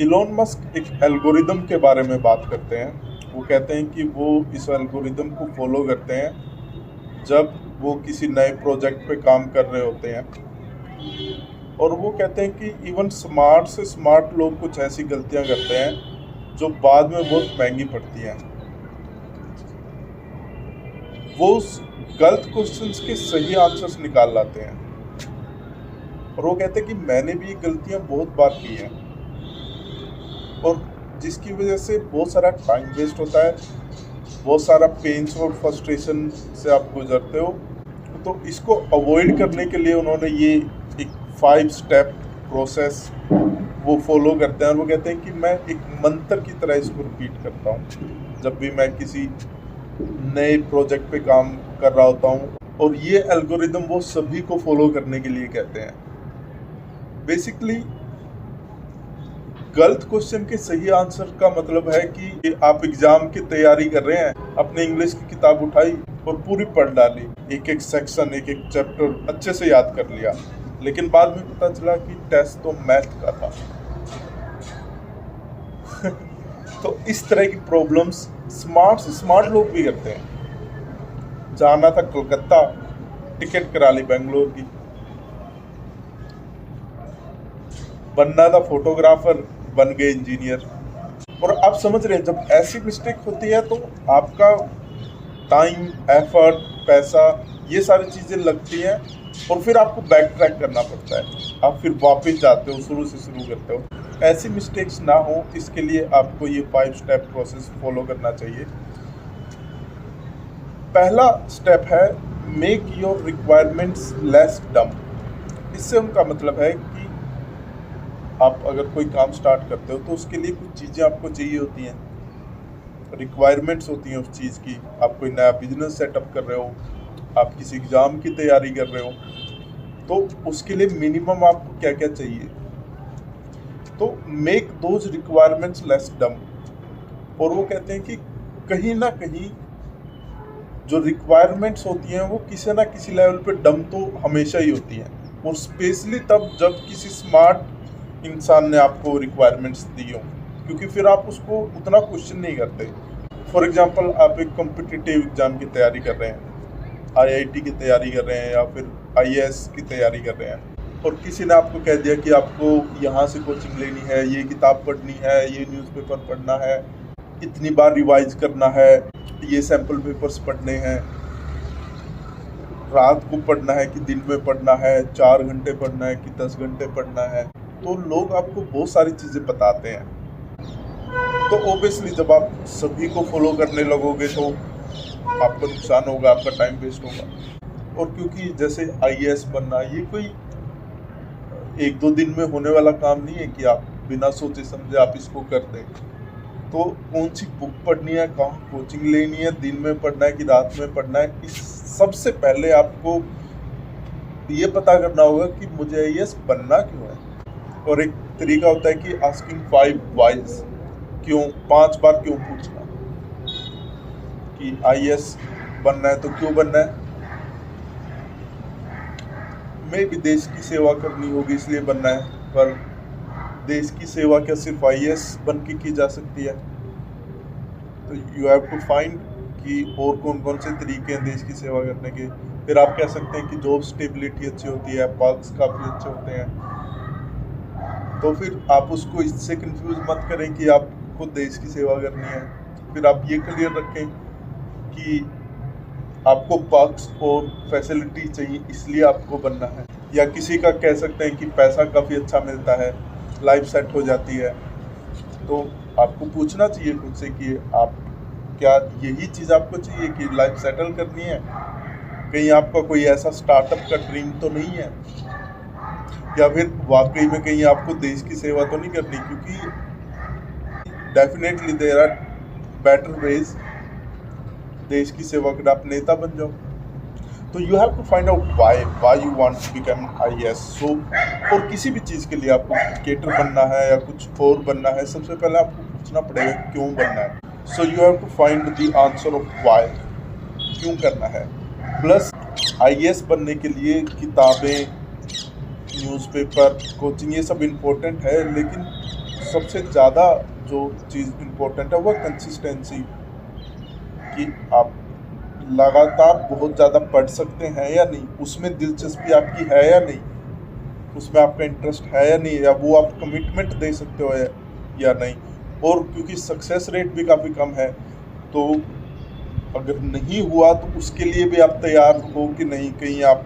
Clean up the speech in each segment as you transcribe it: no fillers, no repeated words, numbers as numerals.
Elon Musk एक algorithm के बारे में बात करते हैं। वो कहते हैं कि वो इस एल्गोरिदम को फॉलो करते हैं जब वो किसी नए प्रोजेक्ट पे काम कर रहे होते हैं। और वो कहते हैं कि इवन स्मार्ट से स्मार्ट लोग कुछ ऐसी गलतियां करते हैं जो बाद में बहुत महंगी पड़ती हैं। वो उस गलत क्वेश्चंस के सही आंसर्स निकाल लाते हैं। और वो कहते हैं कि मैंने भी ये गलतियां बहुत बार की हैं, और जिसकी वजह से बहुत सारा टाइम वेस्ट होता है, बहुत सारा पेन्स और फ्रस्ट्रेशन से आप गुजरते हो। तो इसको अवॉइड करने के लिए उन्होंने ये एक 5 स्टेप प्रोसेस वो फॉलो करते हैं। और वो कहते हैं कि मैं एक मंत्र की तरह इसको रिपीट करता हूँ जब भी मैं किसी नए प्रोजेक्ट पे काम कर रहा होता हूँ। और ये एल्गोरिदम वो सभी को फॉलो करने के लिए कहते हैं। बेसिकली गलत क्वेश्चन के सही आंसर का मतलब है कि आप एग्जाम की तैयारी कर रहे हैं, अपने इंग्लिश की किताब उठाई और पूरी पढ़ डाली, एक एक सेक्शन एक एक चैप्टर अच्छे से याद कर लिया, लेकिन बाद में पता चला कि टेस्ट तो मैथ का था। तो इस तरह की प्रॉब्लम्स स्मार्ट लोग भी करते हैं। जाना था कोलकाता, टिकट करा ली बेंगलोर की। बनना था फोटोग्राफर, बन गए इंजीनियर। और आप समझ रहे हैं, जब ऐसी मिस्टेक होती है तो आपका टाइम, एफर्ट, पैसा, ये सारी चीज़ें लगती हैं और फिर आपको बैक ट्रैक करना पड़ता है। आप फिर वापस जाते हो, शुरू से शुरू करते हो। ऐसी मिस्टेक्स ना हो, इसके लिए आपको ये 5 स्टेप प्रोसेस फॉलो करना चाहिए। पहला स्टेप है मेक योर रिक्वायरमेंट्स लेस डम। इससे उनका मतलब है कि आप अगर कोई काम स्टार्ट करते हो तो उसके लिए कुछ चीज़ें आपको चाहिए होती हैं, रिक्वायरमेंट्स होती हैं उस चीज़ की। आप कोई नया बिजनेस सेटअप कर रहे हो, आप किसी एग्ज़ाम की तैयारी कर रहे हो, तो उसके लिए मिनिमम आपको क्या क्या चाहिए। तो मेक दोज रिक्वायरमेंट्स लेस डम। और वो कहते हैं कि कहीं ना कहीं जो रिक्वायरमेंट्स होती हैं वो किसी ना किसी लेवल पे डम तो हमेशा ही होती हैं, और स्पेशली तब जब किसी स्मार्ट इंसान ने आपको रिक्वायरमेंट्स दी हो, क्योंकि फिर आप उसको उतना क्वेश्चन नहीं करते। फॉर एग्जांपल, आप एक कॉम्पिटिटिव एग्जाम की तैयारी कर रहे हैं, आईआईटी की तैयारी कर रहे हैं या फिर आईएएस की तैयारी कर रहे हैं, और किसी ने आपको कह दिया कि आपको यहाँ से कोचिंग लेनी है, ये किताब पढ़नी है, ये न्यूज़पेपर पढ़ना है, इतनी बार रिवाइज करना है, ये सैम्पल पेपर्स पढ़ने हैं, रात को पढ़ना है कि दिन में पढ़ना है, 4 घंटे पढ़ना है कि 10 घंटे पढ़ना है। तो लोग आपको बहुत सारी चीज़ें बताते हैं। तो ऑब्वियसली जब आप सभी को फॉलो करने लगोगे तो आपका नुकसान होगा, आपका टाइम वेस्ट होगा। और क्योंकि जैसे आईएएस बनना ये कोई 1-2 दिन में होने वाला काम नहीं है कि आप बिना सोचे समझे आप इसको कर दें। तो कौन सी बुक पढ़नी है, कहाँ कोचिंग लेनी है, दिन में पढ़ना है कि रात में पढ़ना है, इस सबसे पहले आपको ये पता करना होगा कि मुझे आईएएस बनना क्यों है। और एक तरीका होता है कि आस्किंग 5 व्हाइज, क्यों, 5 बार क्यों पूछना कि आईएएस बनना है तो क्यों बनना है। मैं भी देश की सेवा करनी होगी इसलिए बनना है, पर देश की सेवा क्या सिर्फ आईएएस बन के की जा सकती है। तो यू हैव टू फाइंड कि और कौन कौन से तरीके हैं देश की सेवा करने के। फिर आप कह सकते हैं कि जॉब स्टेबिलिटी अच्छी होती है, पर्क्स काफ़ी अच्छे होते हैं। तो फिर आप उसको इससे कंफ्यूज मत करें कि आपको देश की सेवा करनी है। फिर आप ये क्लियर रखें कि आपको पर्क्स और फैसिलिटी चाहिए इसलिए आपको बनना है। या किसी का कह सकते हैं कि पैसा काफ़ी अच्छा मिलता है, लाइफ सेट हो जाती है। तो आपको पूछना चाहिए खुद से कि आप क्या यही चीज़ आपको चाहिए कि लाइफ सेटल करनी है। कहीं आपका कोई ऐसा स्टार्टअप का ड्रीम तो नहीं है, या फिर वाकई में कहीं आपको देश की सेवा तो नहीं करनी। क्योंकि definitely there are better ways देश की सेवा कर आप नेता बन जाओ। तो you have to find out why you want to become IAS. So और किसी भी चीज़ के लिए आपको क्रिकेटर बनना है या कुछ और बनना है, सबसे पहले आपको पूछना पड़ेगा क्यों बनना है। So you have to find the answer of why, क्यों करना है। प्लस आईएएस बनने के लिए किताबें, न्यूज़पेपर, कोचिंग, ये सब इम्पोर्टेंट है, लेकिन सबसे ज़्यादा जो चीज़ इम्पोर्टेंट है वो कंसिस्टेंसी, कि आप लगातार बहुत ज़्यादा पढ़ सकते हैं या नहीं, उसमें दिलचस्पी आपकी है या नहीं, उसमें आपका इंटरेस्ट है या नहीं, या वो आप कमिटमेंट दे सकते हो या नहीं। और क्योंकि सक्सेस रेट भी काफ़ी कम है, तो अगर नहीं हुआ तो उसके लिए भी आप तैयार हो कि नहीं कहीं आप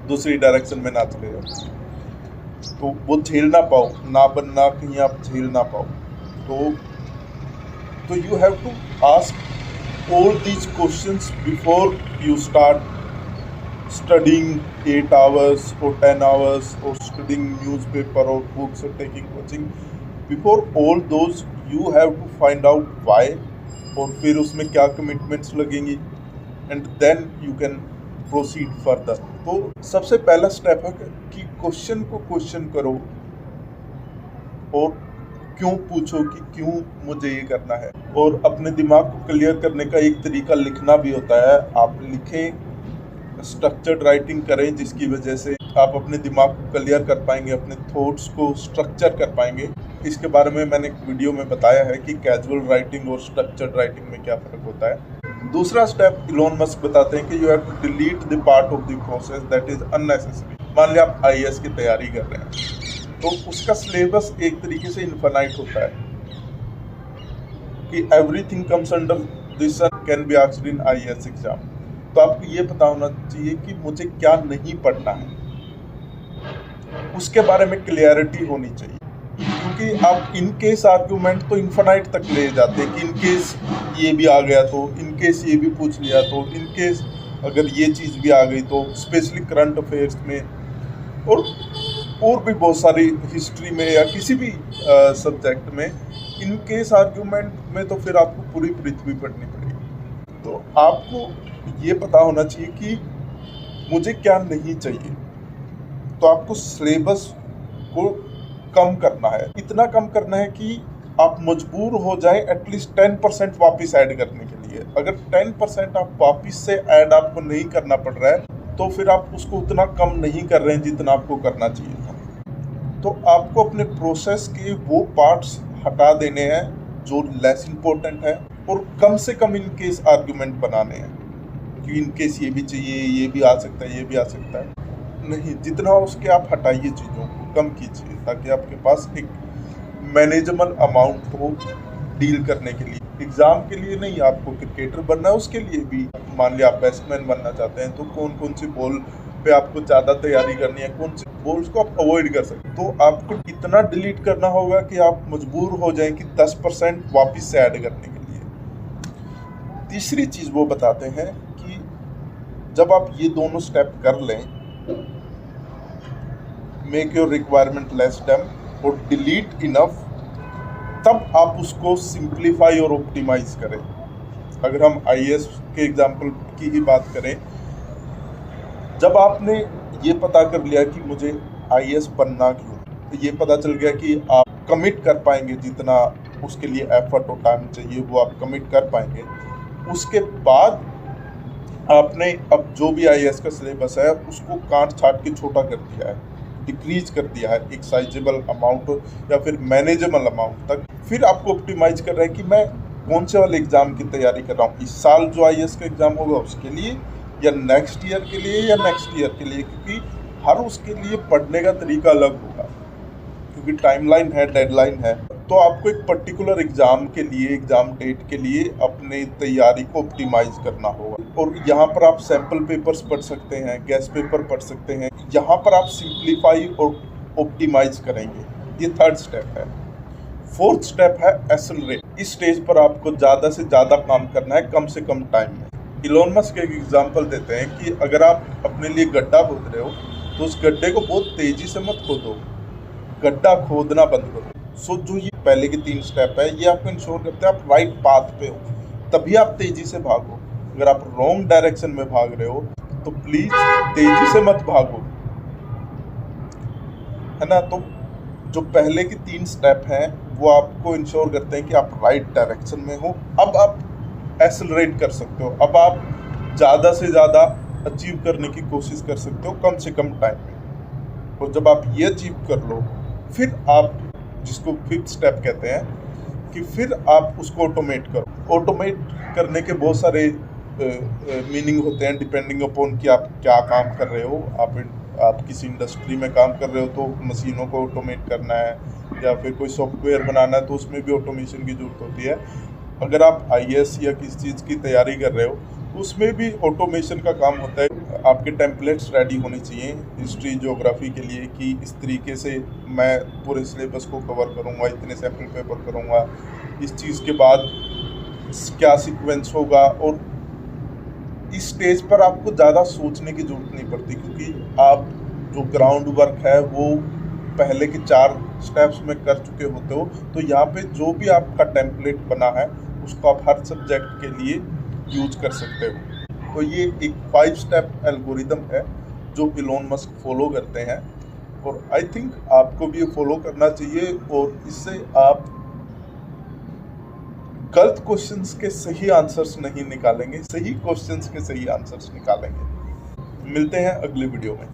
दूसरी डायरेक्शन में ना चले जाओ, तो वो झेल ना पाओ, ना बनना कहीं आप झेल ना पाओ। तो you have to ask all these questions before you start studying 8 hours or 10 hours or studying newspaper or books or taking coaching. Before all those you have to find out why, और फिर उसमें क्या commitments लगेंगी, and then you can proceed further. तो सबसे पहला step है कि क्वेश्चन को क्वेश्चन करो और क्यों पूछो कि क्यों मुझे ये करना है। और अपने दिमाग को क्लियर करने का एक तरीका लिखना भी होता है। आप लिखें, स्ट्रक्चर्ड राइटिंग करें, जिसकी वजह से आप अपने दिमाग को क्लियर कर पाएंगे, अपने थॉट्स को स्ट्रक्चर कर पाएंगे। इसके बारे में मैंने एक वीडियो में बताया है कि कैजुअल राइटिंग और स्ट्रक्चर्ड राइटिंग में क्या फ़र्क होता है। दूसरा स्टेप इलोन मस्क बताते हैं कि you have to delete the part of the process that is unnecessary. मान लिया आप आईएएस की तैयारी कर रहे हैं, तो उसका सिलेबस एक तरीके से इनफाइनाइट होता है कि everything comes under this can be asked in IAS exam. तो आपको ये पता होना चाहिए कि मुझे क्या नहीं पढ़ना है, उसके बारे में क्लियरिटी होनी चाहिए। क्योंकि आप इन केस आर्ग्यूमेंट तो इनफाइनाइट तक ले जाते हैं कि इन केस ये भी आ गया तो, इन केस ये भी पूछ लिया तो, इन केस अगर ये चीज़ भी आ गई तो, स्पेशली करंट अफेयर्स में और भी बहुत सारी हिस्ट्री में या किसी भी सब्जेक्ट में इन केस आर्ग्यूमेंट में तो फिर आपको पूरी पृथ्वी पढ़नी पड़ेगी। तो आपको ये पता होना चाहिए कि मुझे क्या नहीं चाहिए। तो आपको सिलेबस को कम करना है, इतना कम करना है कि आप मजबूर हो जाए एटलीस्ट 10% वापस ऐड करने के लिए। अगर 10% आप वापस से ऐड आपको नहीं करना पड़ रहा है, तो फिर आप उसको उतना कम नहीं कर रहे हैं जितना आपको करना चाहिए था। तो आपको अपने प्रोसेस के वो पार्ट्स हटा देने हैं जो लेस इम्पोर्टेंट है, और कम से कम इन केस आर्ग्यूमेंट बनाने हैं कि इन केस ये भी चाहिए, ये भी आ सकता है, ये भी आ सकता है। नहीं, जितना उसके आप हटाइए, चीज़ों को कम कीजिए, ताकि आपके पास एक मैनेजेबल अमाउंट हो डील करने के लिए। एग्ज़ाम के लिए नहीं, आपको क्रिकेटर बनना है उसके लिए भी, मान लिया आप बैट्समैन बनना चाहते हैं, तो कौन कौन सी बॉल पे आपको ज़्यादा तैयारी करनी है, कौन सी बॉल्स को आप अवॉइड कर सकते हैं। तो आपको इतना डिलीट करना होगा कि आप मजबूर हो जाएं कि 10% वापस से ऐड करने के लिए। तीसरी चीज़ वो बताते हैं कि जब आप ये दोनों स्टेप कर लें, मेक योर रिक्वायरमेंट लेस डम और डिलीट इनफ, तब आप उसको सिंप्लीफाई और ऑप्टिमाइज करें। अगर हम आईएएस के एग्जाम्पल की ही बात करें, जब आपने ये पता कर लिया कि मुझे आईएएस बनना क्यों, तो ये पता चल गया कि आप कमिट कर पाएंगे, जितना उसके लिए एफर्ट और टाइम चाहिए वो आप कमिट कर पाएंगे। उसके बाद आपने अब जो भी आईएएस का सिलेबस है उसको काट छाट के छोटा कर दिया है, डिक्रीज कर दिया है एक साइजेबल अमाउंट या फिर मैनेजेबल अमाउंट तक। फिर आपको ऑप्टिमाइज कर रहे हैं कि मैं कौन से वाले एग्ज़ाम की तैयारी कर रहा हूँ, इस साल जो आईएएस का एग्ज़ाम होगा उसके लिए, या नेक्स्ट ईयर के लिए, या नेक्स्ट ईयर के लिए, क्योंकि हर उसके लिए पढ़ने का तरीका अलग होगा, क्योंकि टाइमलाइन है, डेडलाइन है। तो आपको एक पर्टिकुलर एग्ज़ाम के लिए, एग्ज़ाम डेट के लिए अपने तैयारी को ऑप्टिमाइज करना होगा। और यहाँ पर आप सैम्पल पेपर्स पढ़ सकते हैं, गेस्ट पेपर पढ़ सकते हैं, यहाँ पर आप सिंप्लीफाई और ऑप्टिमाइज करेंगे। ये थर्ड स्टेप है। फोर्थ स्टेप है एक्सेलरेट। इस स्टेज पर आपको ज़्यादा से ज़्यादा काम करना है कम से कम टाइम में। इलोन मस्क एक एग्जाम्पल देते हैं कि अगर आप अपने लिए गड्ढा खोद रहे हो तो उस गड्ढे को बहुत तेज़ी से मत खोदो, गड्ढा खोदना बंद करो। सो जो ये पहले के 3 स्टेप है, ये आपको इंश्योर करते हैं आप राइट पाथ पे हो, तभी आप तेज़ी से भागो। अगर आप रॉन्ग डायरेक्शन में भाग रहे हो तो प्लीज़ तेज़ी से मत भागो, है ना। तो जो पहले के 3 स्टेप हैं वो आपको इंश्योर करते हैं कि आप राइट डायरेक्शन में हो। अब आप एक्सेलरेट कर सकते हो, अब आप ज़्यादा से ज़्यादा अचीव करने की कोशिश कर सकते हो कम से कम टाइम में। और जब आप ये अचीव कर लो, फिर आप जिसको फिफ्थ स्टेप कहते हैं, कि फिर आप उसको ऑटोमेट करो। ऑटोमेट करने के बहुत सारे मीनिंग होते हैं डिपेंडिंग अपॉन कि आप क्या काम कर रहे हो। आप किसी इंडस्ट्री में काम कर रहे हो तो मशीनों को ऑटोमेट करना है, या फिर कोई सॉफ्टवेयर बनाना है तो उसमें भी ऑटोमेशन की ज़रूरत होती है। अगर आप आईएएस या किसी चीज़ की तैयारी कर रहे हो तो उसमें भी ऑटोमेशन का काम होता है। आपके टेम्पलेट्स रेडी होने चाहिए हिस्ट्री ज्योग्राफी के लिए, कि इस तरीके से मैं पूरे सिलेबस को कवर करूँगा, इतने सैम्पल पेपर करूँगा, इस चीज़ के बाद क्या सीक्वेंस होगा। और इस स्टेज पर आपको ज़्यादा सोचने की ज़रूरत नहीं पड़ती, क्योंकि आप जो ग्राउंड वर्क है वो पहले के 4 स्टेप्स में कर चुके होते हो। तो यहाँ पे जो भी आपका टेम्पलेट बना है उसको आप हर सब्जेक्ट के लिए यूज कर सकते हो। तो ये एक 5 स्टेप एल्गोरिदम है जो इलोन मस्क फॉलो करते हैं, और आई थिंक आपको भी ये फॉलो करना चाहिए। और इससे आप गलत क्वेश्चंस के सही आंसर्स नहीं निकालेंगे, सही क्वेश्चंस के सही आंसर्स निकालेंगे। मिलते हैं अगले वीडियो में।